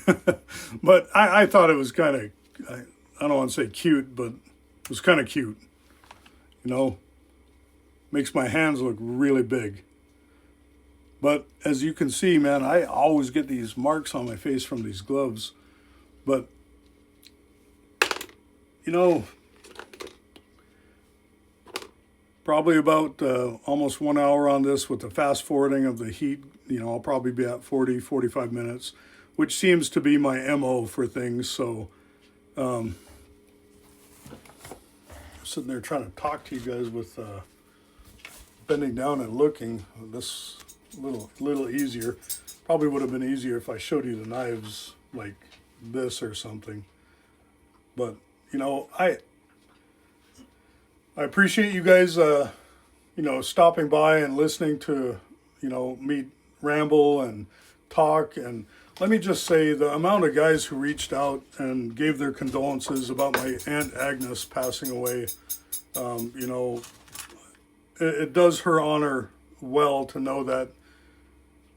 But I thought it was kind of, I don't want to say cute, but it was kind of cute. You know, makes my hands look really big. But as you can see, man, I always get these marks on my face from these gloves. But, you know, probably about almost 1 hour on this with the fast forwarding of the heat. You know, I'll probably be at 40, 45 minutes, which seems to be my MO for things. So, I'm sitting there trying to talk to you guys with bending down and looking. This little easier. Probably would have been easier if I showed you the knives like this or something. But you know, I appreciate you guys you know, stopping by and listening to, you know, me ramble and talk. And let me just say, the amount of guys who reached out and gave their condolences about my Aunt Agnes passing away, you know, it does her honor well to know that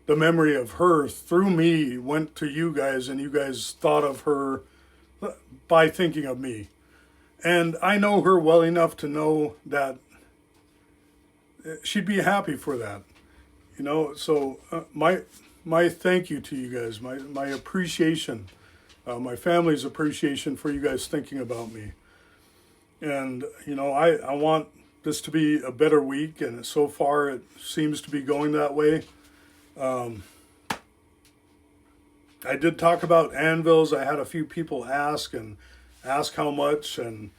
the memory of her through me went to you guys, and you guys thought of her by thinking of me. And I know her well enough to know that she'd be happy for that. You know, so my thank you to you guys, my appreciation, my family's appreciation for you guys thinking about me. And, you know, I want this to be a better week, and so far it seems to be going that way. I did talk about anvils. I had a few people ask how much, and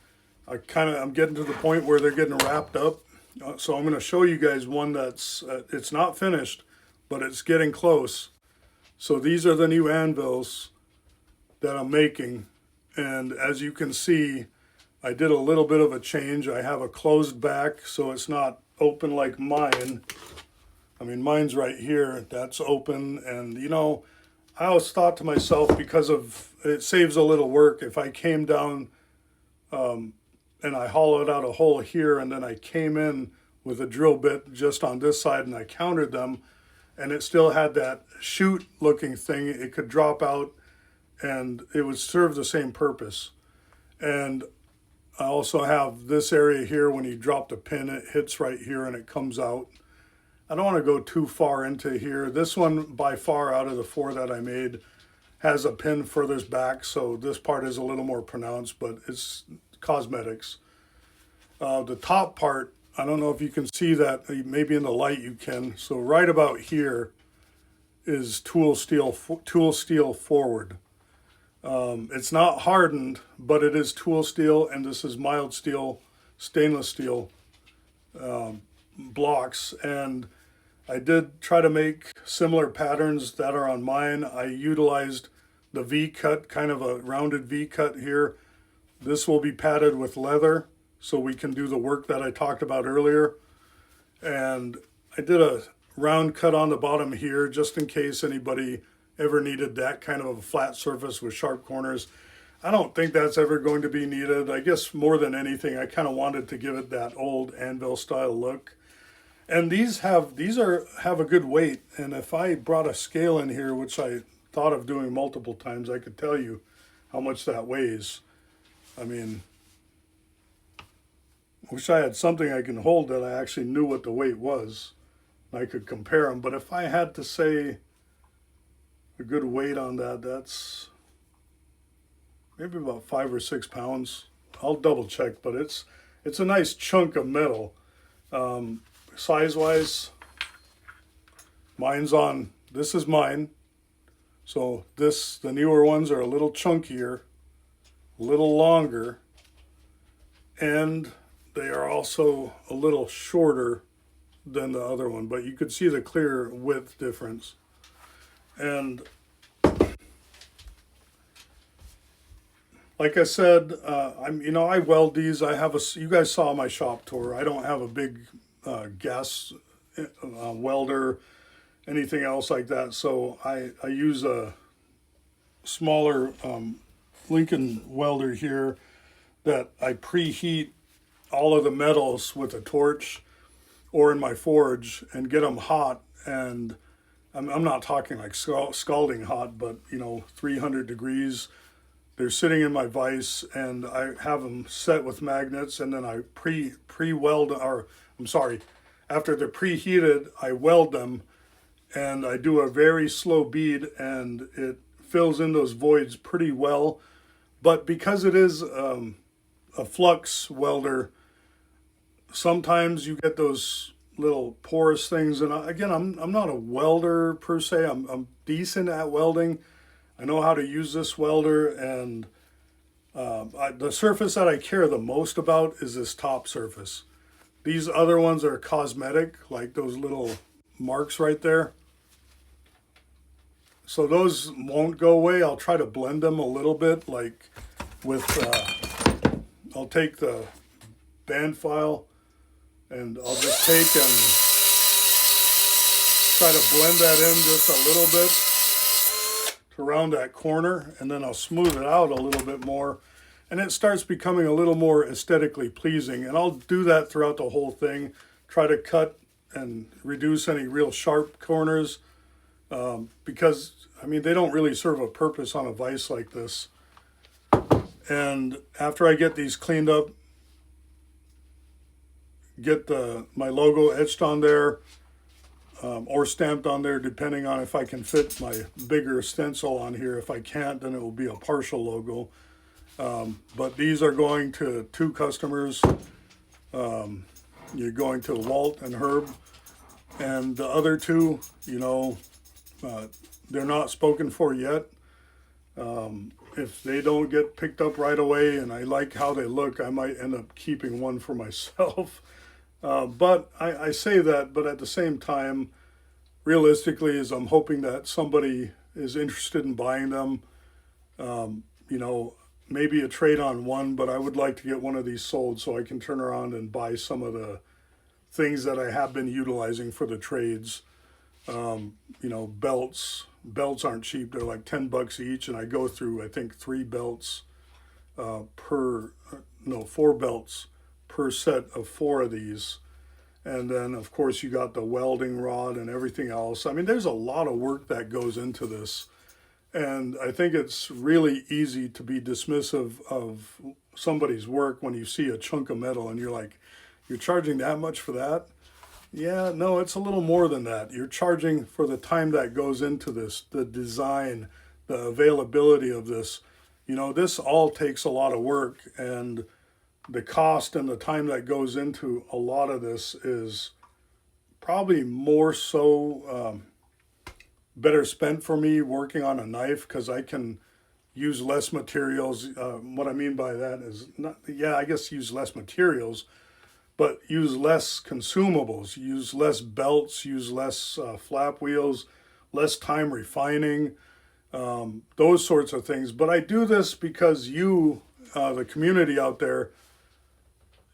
I'm getting to the point where they're getting wrapped up. So I'm going to show you guys one that's, it's not finished, but it's getting close. So these are the new anvils that I'm making. And as you can see, I did a little bit of a change. I have a closed back, so it's not open like mine. I mean, mine's right here. That's open. And, you know, I always thought to myself, because of, it saves a little work, if I came down and I hollowed out a hole here, and then I came in with a drill bit just on this side and I countered them, and it still had that chute looking thing, it could drop out and it would serve the same purpose. And I also have this area here, when you drop the pin, it hits right here and it comes out. I don't want to go too far into here. This one, by far, out of the 4 that I made, has a pin furthest back, so this part is a little more pronounced, but it's cosmetics. The top part, I don't know if you can see that, maybe in the light you can. So right about here is tool steel forward. It's not hardened, but it is tool steel, and this is mild steel, stainless steel blocks. And I did try to make similar patterns that are on mine. I utilized the V-cut, kind of a rounded V-cut here. This will be padded with leather so we can do the work that I talked about earlier. And I did a round cut on the bottom here just in case anybody ever needed that kind of a flat surface with sharp corners. I don't think that's ever going to be needed. I guess more than anything, I kind of wanted to give it that old anvil style look. And these have a good weight. And if I brought a scale in here, which I thought of doing multiple times, I could tell you how much that weighs. I mean, wish I had something I can hold that I actually knew what the weight was. I could compare them. But if I had to say a good weight on that, that's maybe about 5 or 6 pounds. I'll double check, but it's a nice chunk of metal. Size wise, this is mine. So the newer ones are a little chunkier, a little longer, and they are also a little shorter than the other one, but you could see the clear width difference. And like I said, I weld these. You guys saw my shop tour. I don't have a big gas welder, anything else like that. So I use a smaller Lincoln welder here that I preheat all of the metals with a torch or in my forge and get them hot. And I'm not talking like scalding hot, but 300 degrees. They're sitting in my vise, and I have them set with magnets, and then I pre-weld, after they're preheated, I weld them, and I do a very slow bead, and it fills in those voids pretty well. But because it is a flux welder, sometimes you get those little porous things. And again, I'm not a welder per se. I'm decent at welding. I know how to use this welder, and the surface that I care the most about is this top surface. These other ones are cosmetic, like those little marks right there. So those won't go away. I'll try to blend them a little bit, like with, I'll take the band file, and I'll just take and try to blend that in just a little bit around that corner, and then I'll smooth it out a little bit more, and it starts becoming a little more aesthetically pleasing. And I'll do that throughout the whole thing, try to cut and reduce any real sharp corners, because they don't really serve a purpose on a vise like this. And after I get these cleaned up, get my logo etched on there, or stamped on there, depending on if I can fit my bigger stencil on here. If I can't, then it will be a partial logo. But these are going to 2 customers. You're going to Walt and Herb. And the other 2, they're not spoken for yet. If they don't get picked up right away and I like how they look, I might end up keeping one for myself. But I say that, but at the same time, realistically, is I'm hoping that somebody is interested in buying them. Maybe a trade on one, but I would like to get one of these sold so I can turn around and buy some of the things that I have been utilizing for the trades. Belts. Belts aren't cheap. They're like $10 each, and I go through, I think, 4 belts per set of 4 of these. And then, of course, you got the welding rod and everything else. There's a lot of work that goes into this. And I think it's really easy to be dismissive of somebody's work when you see a chunk of metal and you're like, you're charging that much for that? Yeah, no, it's a little more than that. You're charging for the time that goes into this, the design, the availability of this. This all takes a lot of work, and the cost and the time that goes into a lot of this is probably more so better spent for me working on a knife, because I can use less materials. What I mean by that is, use less materials, but use less consumables, use less belts, use less flap wheels, less time refining, those sorts of things. But I do this because you, the community out there,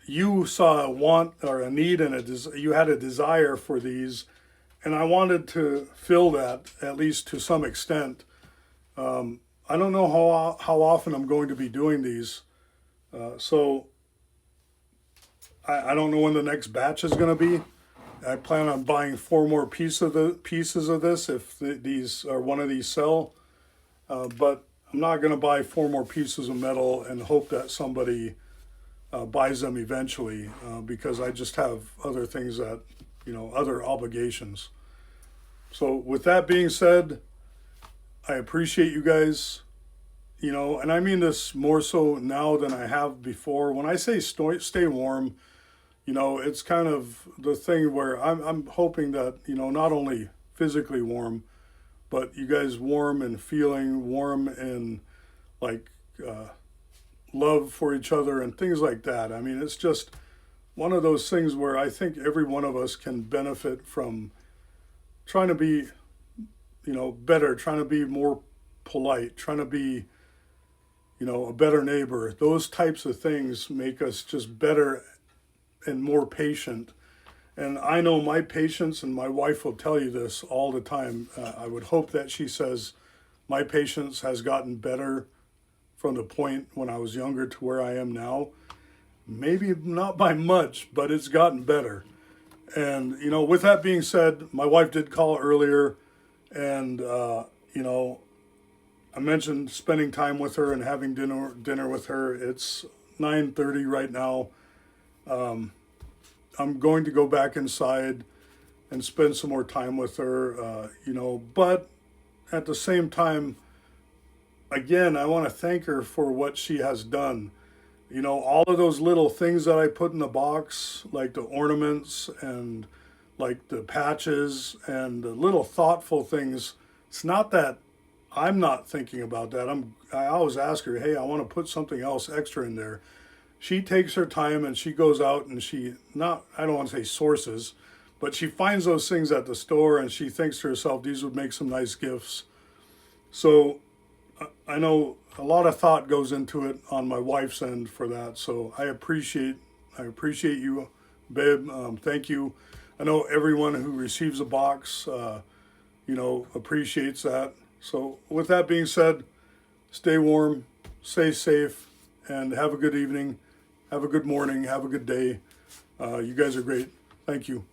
you saw a want or a need and you had a desire for these, and I wanted to fill that, at least to some extent. I I don't know how often I'm going to be doing these. So I don't know when the next batch is going to be. I plan on buying 4 more pieces of this if these or one of these sell. But I'm not going to buy 4 more pieces of metal and hope that somebody buys them eventually, because I just have other things that, other obligations. So with that being said, I appreciate you guys, and I mean this more so now than I have before. When I say stay warm, it's kind of the thing where I'm hoping that, not only physically warm, but you guys warm and feeling warm and like love for each other and things like that. I mean, it's just one of those things where I think every one of us can benefit from trying to be, better, trying to be more polite, trying to be, a better neighbor. Those types of things make us just better and more patient. And I know my patience, and my wife will tell you this all the time. I would hope that she says my patience has gotten better from the point when I was younger to where I am now. Maybe not by much, but it's gotten better. And, with that being said, my wife did call earlier, and, I mentioned spending time with her and having dinner with her. It's 9:30 right now. I'm going to go back inside and spend some more time with her, but at the same time, again, I want to thank her for what she has done. All of those little things that I put in the box, like the ornaments and like the patches and the little thoughtful things. It's not that I'm not thinking about that. I always ask her, hey, I want to put something else extra in there. She takes her time and she goes out and I don't want to say sources, but she finds those things at the store and she thinks to herself, these would make some nice gifts. So I know a lot of thought goes into it on my wife's end for that. So I appreciate you, babe. Thank you. I know everyone who receives a box, appreciates that. So with that being said, stay warm, stay safe, and have a good evening. Have a good morning. Have a good day. You guys are great. Thank you.